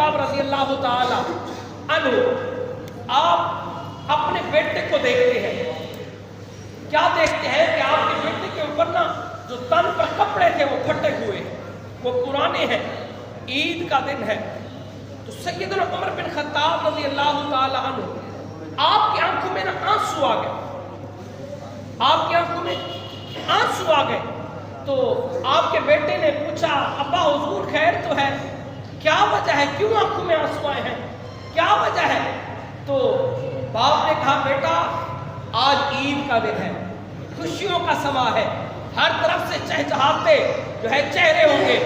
Khattab रजी अल्लाह ताला अन्हु, आप अपने बेटे को देखते हैं, क्या देखते हैं कि आपके बेटे के ऊपर ना जो तन पर कपड़े थे वो फटे हुए, वो पुराने हैं, ईद का दिन है। तो सैयदना उमर बिन खत्ताब रजी अल्लाह ताला अन्हु, आपकी आंखों में ना आंसू आ गए, आपकी आंखों में आंसू आ गए। तो आपके बेटे ने पूछा, अब्बा हुजूर खैर तो है, क्या वजह है, क्यों आंखों में आंसू आए हैं, क्या वजह है? तो बाप ने कहा, बेटा आज ईद का दिन है, खुशियों का समा है, हर तरफ से चहचहाते जो है चेहरे होंगे,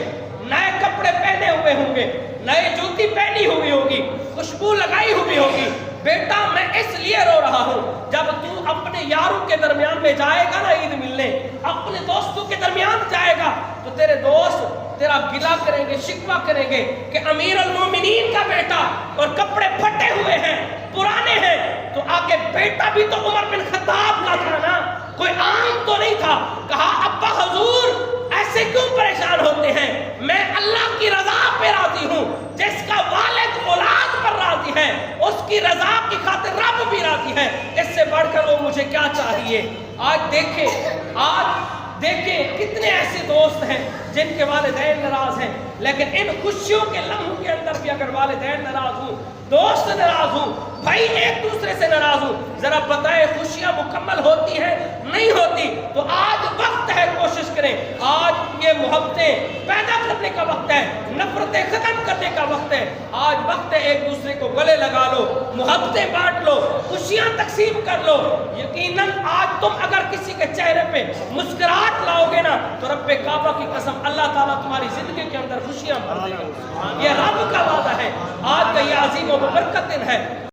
नए कपड़े पहने हुए होंगे, नई जूती पहनी हुई होगी, खुशबू लगाई हुई होगी। बेटा मैं इसलिए रो रहा हूँ, जब तू अपने यारों के दरमियान में जाएगा ना ईद मिलने, अपने दोस्तों के दरमियान जाएगा, तो तेरे दोस्त तेरा गिला करेंगे, शिकवा करेंगे कि अमीर अल मोमिनीन का बेटा और कपड़े फटे हुए हैं, पुराने हैं। तो आगे बेटा भी तो उमर बिन खत्ताब का था ना, कोई आम तो नहीं था। कहा, अब्बा हुजूर ऐसे क्यों परेशान होते हैं, मैं अल्लाह की रजा पे राजी हूँ, जिसका वालिद औलाद पर राजी है उसकी रजा की खातिर रब भी राजी है, इससे बढ़कर वो मुझे क्या चाहिए। आज देखें कितने ऐसे दोस्त हैं जिनके वालिदैन नाराज हैं, लेकिन इन खुशियों के लम्हों के अंदर भी अगर वालिदैन नाराज हूँ, दोस्त नाराज हूँ, भाई एक दूसरे से नाराज हूँ, जरा बताएं खुशियां मुकम्मल होती हैं नहीं होती? तो आज वक्त है, कोशिश करें, आज ये मोहब्बतें पैदा करने का वक्त है, नफरतें खत्म करने का वक्त है। आज वक्त है एक दूसरे को गले लगा लो, मोहब्बतें बांट लो, खुशियां तकसीम कर लो। यकीनन आज तुम अगर किसी के चेहरे पे मुस्कुराहट लाओगे ना, तो रब्बे काबा की कसम अल्लाह ताला तुम्हारी जिंदगी के अंदर खुशियां भर देगा, ये रब का वादा है। आज का ये अजीम व बरकत दिन है।